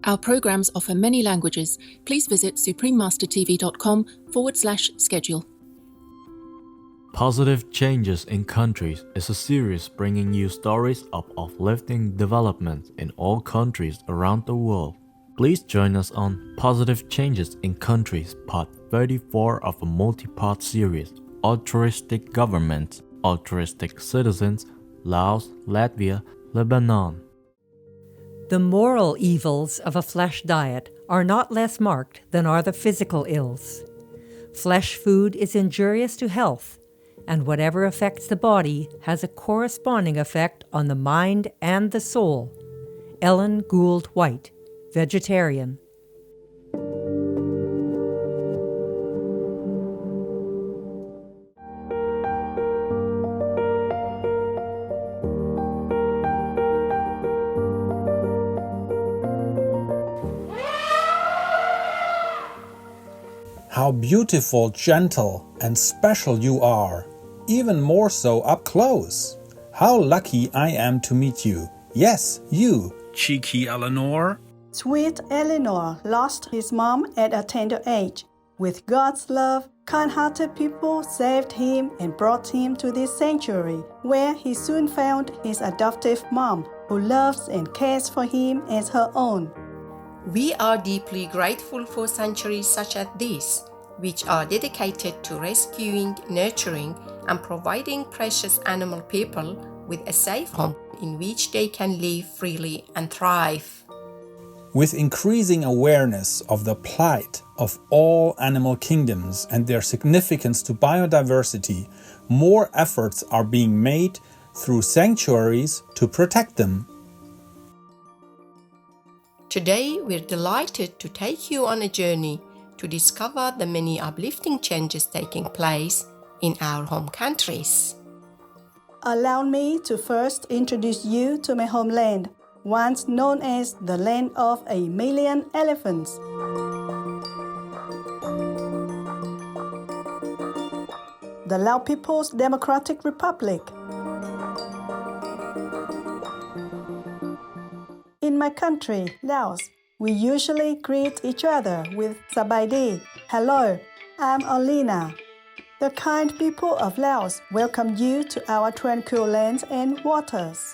Our programs offer many languages. Please visit suprememastertv.com/schedule. Positive Changes in Countries is a series bringing you stories of uplifting development in all countries around the world. Please join us on Positive Changes in Countries, Part 34 of a multi-part series, Altruistic Governments, Altruistic Citizens, Laos, Latvia, Lebanon. The moral evils of a flesh diet are not less marked than are the physical ills. Flesh food is injurious to health, and whatever affects the body has a corresponding effect on the mind and the soul. Ellen Gould White, vegetarian. How beautiful, gentle, and special you are, even more so up close. How lucky I am to meet you. Yes, you. Cheeky Eleanor. Sweet Eleanor lost his mom at a tender age. With God's love, kind-hearted people saved him and brought him to this sanctuary, where he soon found his adoptive mom, who loves and cares for him as her own. We are deeply grateful for sanctuaries such as this, which are dedicated to rescuing, nurturing, and providing precious animal people with a safe home in which they can live freely and thrive. With increasing awareness of the plight of all animal kingdoms and their significance to biodiversity, more efforts are being made through sanctuaries to protect them. Today, we're delighted to take you on a journey to discover the many uplifting changes taking place in our home countries. Allow me to first introduce you to my homeland, once known as the land of a million elephants. The Lao People's Democratic Republic. In my country, Laos, we usually greet each other with Sabaidi, hello, I'm Olina. The kind people of Laos welcome you to our tranquil lands and waters.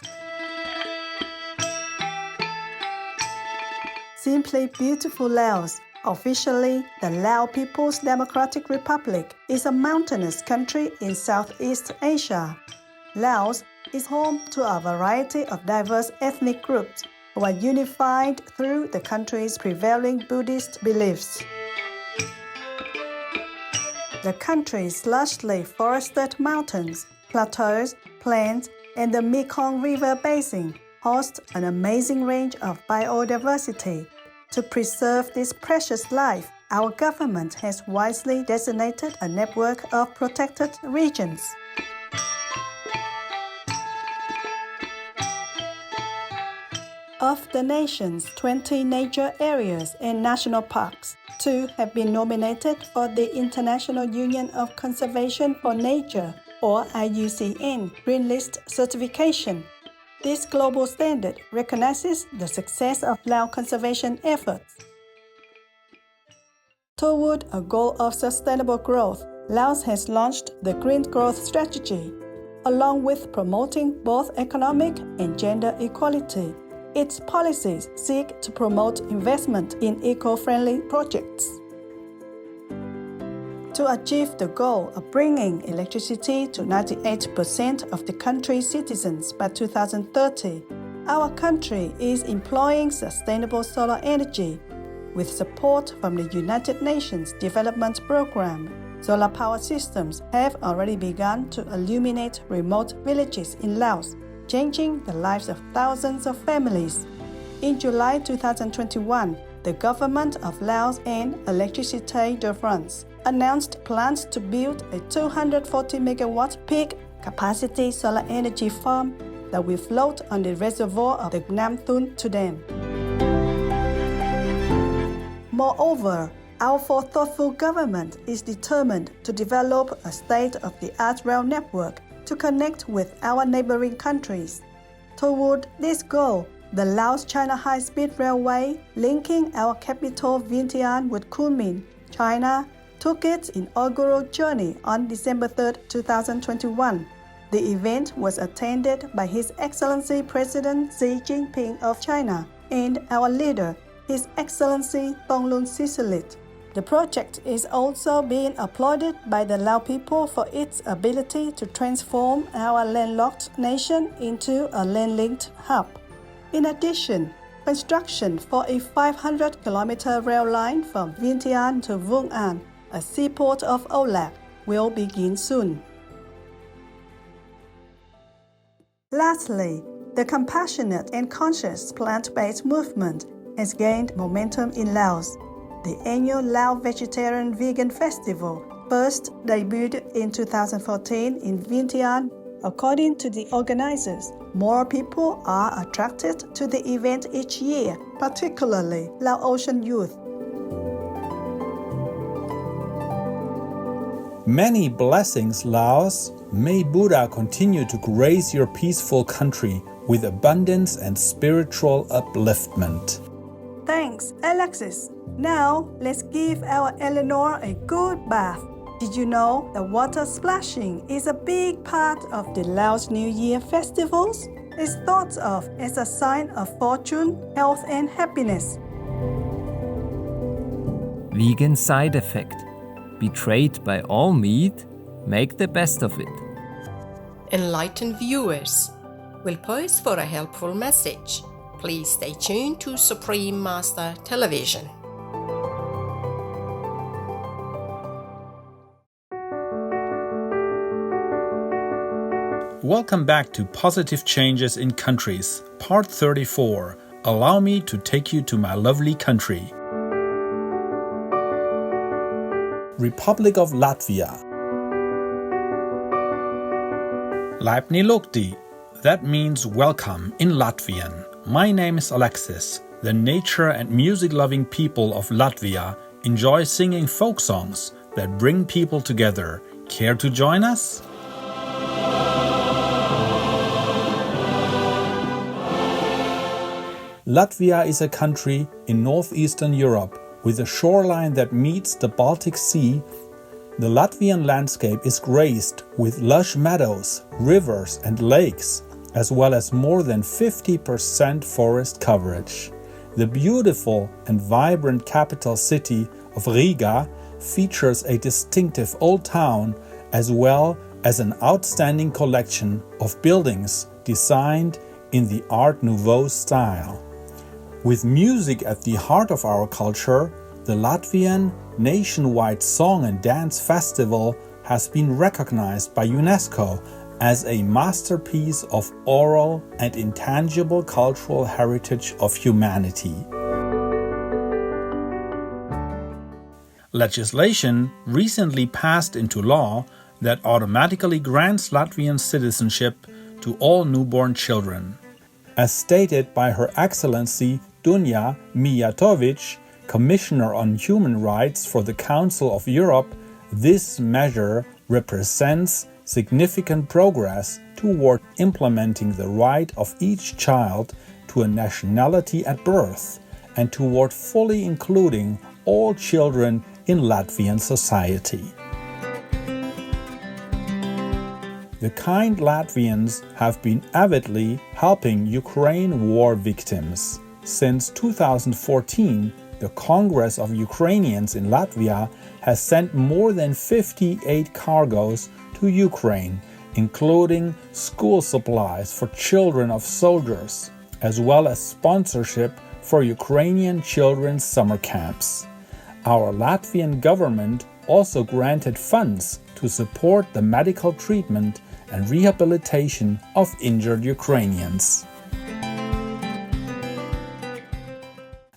Simply beautiful Laos, officially the Lao People's Democratic Republic, is a mountainous country in Southeast Asia. Laos is home to a variety of diverse ethnic groups who are unified through the country's prevailing Buddhist beliefs. The country's lushly forested mountains, plateaus, plains, and the Mekong River basin host an amazing range of biodiversity. To preserve this precious life, our government has wisely designated a network of protected regions. Of the nation's 20 nature areas and national parks, 2 have been nominated for the International Union of Conservation for Nature, or IUCN, Green List certification. This global standard recognizes the success of Lao conservation efforts. Toward a goal of sustainable growth, Laos has launched the Green Growth Strategy. Along with promoting both economic and gender equality, its policies seek to promote investment in eco-friendly projects. To achieve the goal of bringing electricity to 98% of the country's citizens by 2030, our country is employing sustainable solar energy. With support from the United Nations Development Programme, solar power systems have already begun to illuminate remote villages in Laos, changing the lives of thousands of families. In July 2021, the government of Laos and Electricité de France announced plans to build a 240 megawatt peak capacity solar energy farm that will float on the reservoir of the Nam Thun to dam. Moreover, our thoughtful government is determined to develop a state-of-the-art rail network to connect with our neighboring countries. Toward this goal, The Laos-China high-speed railway, linking our capital Vientiane with Kunming, China, took its inaugural journey on December 3, 2021. The event was attended by His Excellency President Xi Jinping of China and our leader, His Excellency Thongloun Sisoulith. The project is also being applauded by the Lao people for its ability to transform our landlocked nation into a land-linked hub. In addition, construction for a 500-kilometer rail line from Vientiane to Vung An, a seaport of Olac, will begin soon. Lastly, the compassionate and conscious plant-based movement has gained momentum in Laos. The annual Lao Vegetarian Vegan Festival first debuted in 2014 in Vientiane. According to the organizers, more people are attracted to the event each year, particularly Laotian youth. Many blessings, Laos. May Buddha continue to grace your peaceful country with abundance and spiritual upliftment. Thanks, Alexis. Now, let's give our Eleanor a good bath. Did you know that water splashing is a big part of the Laos New Year festivals? It's thought of as a sign of fortune, health, and happiness. Vegan side effect. Betrayed by all meat, make the best of it. Enlightened viewers will pose for a helpful message. Please stay tuned to Supreme Master Television. Welcome back to Positive Changes in Countries, Part 34. Allow me to take you to my lovely country. Republic of Latvia. Laipni Lukti. That means welcome in Latvian. My name is Alexis. The nature and music-loving people of Latvia enjoy singing folk songs that bring people together. Care to join us? Latvia is a country in northeastern Europe with a shoreline that meets the Baltic Sea. The Latvian landscape is graced with lush meadows, rivers and lakes, as well as more than 50% forest coverage. The beautiful and vibrant capital city of Riga features a distinctive old town as well as an outstanding collection of buildings designed in the Art Nouveau style. With music at the heart of our culture, the Latvian nationwide Song and Dance Festival has been recognized by UNESCO as a masterpiece of oral and intangible cultural heritage of humanity. Legislation recently passed into law that automatically grants Latvian citizenship to all newborn children. As stated by Her Excellency Dunja Mijatovic, Commissioner on Human Rights for the Council of Europe, this measure represents significant progress toward implementing the right of each child to a nationality at birth and toward fully including all children in Latvian society. The kind Latvians have been avidly helping Ukraine war victims. Since 2014, the Congress of Ukrainians in Latvia has sent more than 58 cargoes to Ukraine, including school supplies for children of soldiers, as well as sponsorship for Ukrainian children's summer camps. Our Latvian government also granted funds to support the medical treatment and rehabilitation of injured Ukrainians.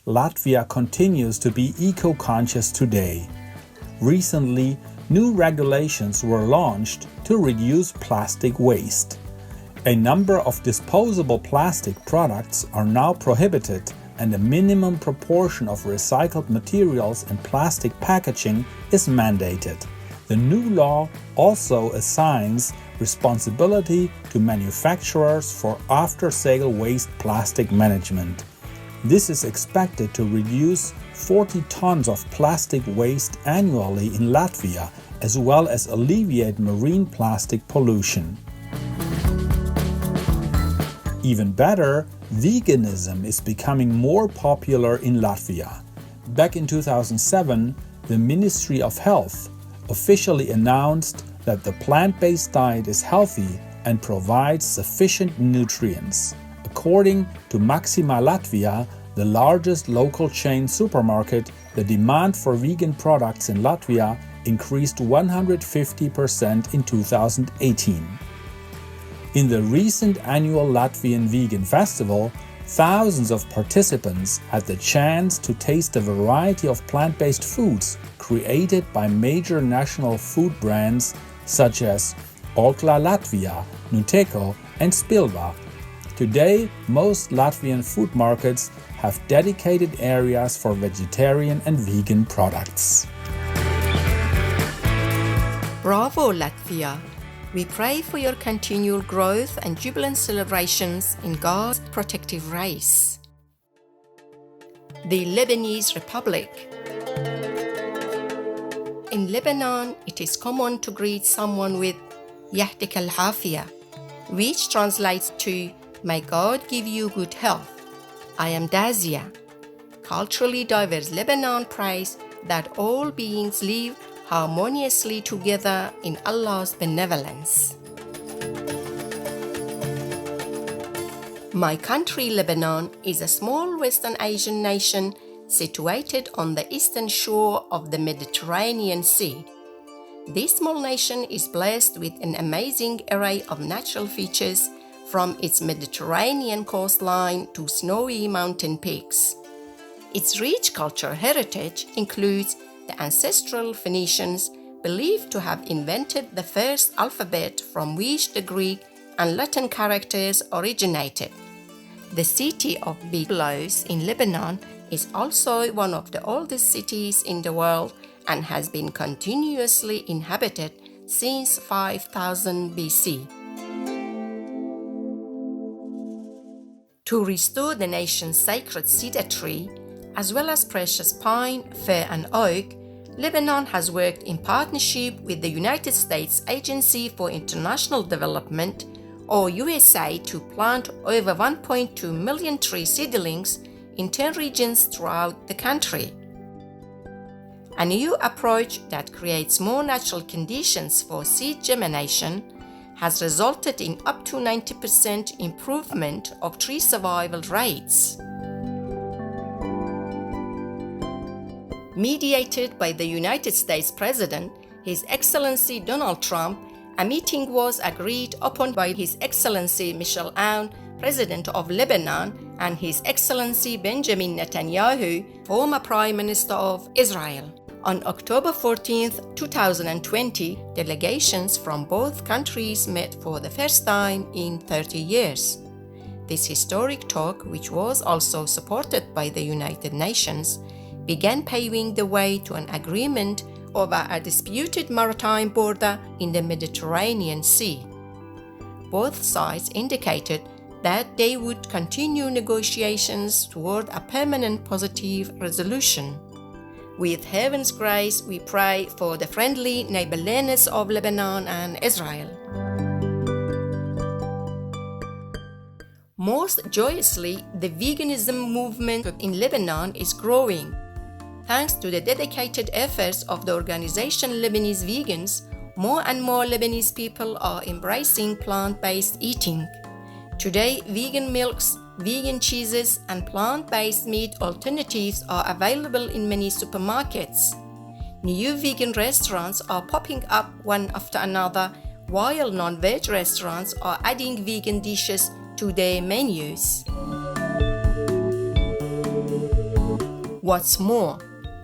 Latvia continues to be eco-conscious today. Recently, new regulations were launched to reduce plastic waste. A number of disposable plastic products are now prohibited, and a minimum proportion of recycled materials in plastic packaging is mandated. The new law also assigns responsibility to manufacturers for after-sale waste plastic management. This is expected to reduce 40 tons of plastic waste annually in Latvia, as well as alleviate marine plastic pollution. Even better, veganism is becoming more popular in Latvia. Back in 2007, the Ministry of Health officially announced that the plant-based diet is healthy and provides sufficient nutrients. According to Maxima Latvia, the largest local chain supermarket, the demand for vegan products in Latvia increased 150% in 2018. In the recent annual Latvian Vegan Festival, thousands of participants had the chance to taste a variety of plant-based foods created by major national food brands such as Olkla Latvia, Nuteco, and Spilva. Today, most Latvian food markets have dedicated areas for vegetarian and vegan products. Bravo, Latvia! We pray for your continual growth and jubilant celebrations in God's protective race. The Lebanese Republic. In Lebanon, it is common to greet someone with Yahdik al-Hafia, which translates to May God give you good health. I am Dazia. Culturally diverse Lebanon prays that all beings live harmoniously together in Allah's benevolence. My country, Lebanon, is a small Western Asian nation situated on the eastern shore of the Mediterranean Sea. This small nation is blessed with an amazing array of natural features, from its Mediterranean coastline to snowy mountain peaks. Its rich cultural heritage includes the ancestral Phoenicians, believed to have invented the first alphabet from which the Greek and Latin characters originated. The city of Big Laos in Lebanon is also one of the oldest cities in the world and has been continuously inhabited since 5000 BC. To restore the nation's sacred cedar tree, as well as precious pine, fir and oak, Lebanon has worked in partnership with the United States Agency for International Development, or USA, to plant over 1.2 million tree seedlings in 10 regions throughout the country. A new approach that creates more natural conditions for seed germination has resulted in up to 90% improvement of tree survival rates. Mediated by the United States President, His Excellency Donald Trump, a meeting was agreed upon by His Excellency Michel Aoun, President of Lebanon, and His Excellency Benjamin Netanyahu, former Prime Minister of Israel. On October 14, 2020, delegations from both countries met for the first time in 30 years. This historic talk, which was also supported by the United Nations, began paving the way to an agreement over a disputed maritime border in the Mediterranean Sea. Both sides indicated that they would continue negotiations toward a permanent positive resolution. With heaven's grace, we pray for the friendly neighborliness of Lebanon and Israel. Most joyously, the veganism movement in Lebanon is growing. Thanks to the dedicated efforts of the organization Lebanese Vegans, more and more Lebanese people are embracing plant-based eating. Today, vegan milks, vegan cheeses, and plant-based meat alternatives are available in many supermarkets. New vegan restaurants are popping up one after another, while non-veg restaurants are adding vegan dishes to their menus. What's more,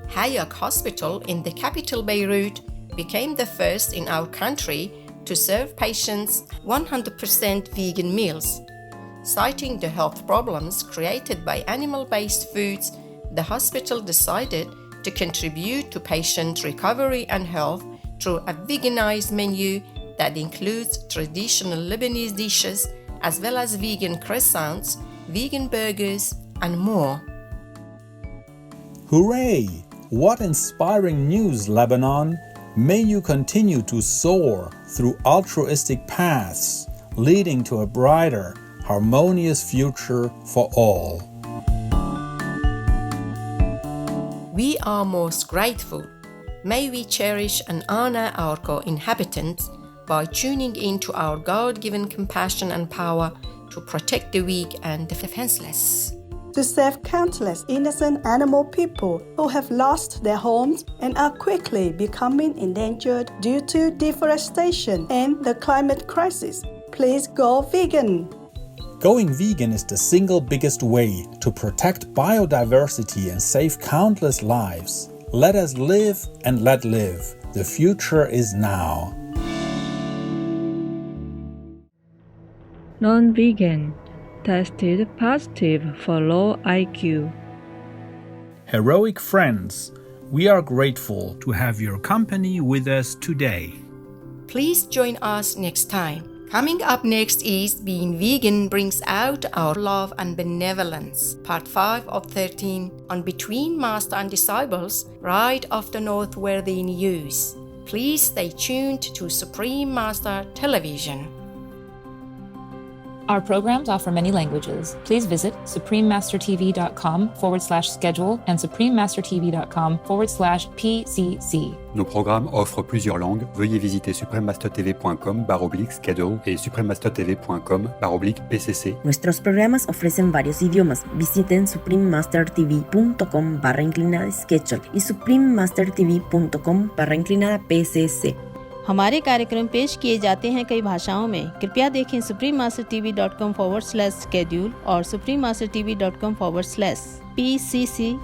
Hayek Hospital in the capital Beirut became the first in our country to serve patients 100% vegan meals. Citing the health problems created by animal-based foods, the hospital decided to contribute to patient recovery and health through a veganized menu that includes traditional Lebanese dishes as well as vegan croissants, vegan burgers, and more. Hooray! What inspiring news, Lebanon! May you continue to soar through altruistic paths, leading to a brighter, harmonious future for all. We are most grateful. May we cherish and honor our co-inhabitants by tuning into our God-given compassion and power to protect the weak and the defenseless. To save countless innocent animal people who have lost their homes and are quickly becoming endangered due to deforestation and the climate crisis, please go vegan. Going vegan is the single biggest way to protect biodiversity and save countless lives. Let us live and let live. The future is now. Non-vegan tested positive for low IQ. Heroic friends, we are grateful to have your company with us today. Please join us next time. Coming up next is Being Vegan Brings Out Our Love and Benevolence, Part 5 of 13 on Between Master and Disciples, right after Noteworthy News. Please stay tuned to Supreme Master Television. Our programs offer many languages. Please visit suprememastertv.com/schedule and suprememastertv.com/PCC. Nos programmes offrent plusieurs langues. Veuillez visiter suprememastertv.com/schedule et suprememastertv.com/PCC. Nuestros programas ofrecen varios idiomas. Visiten suprememastertv.com/schedule y suprememastertv.com/PCC. हमारे कार्यक्रम पेश किए जाते हैं कई भाषाओं में। कृपया देखें suprememastertv.com/schedule और suprememastertv.com/PCC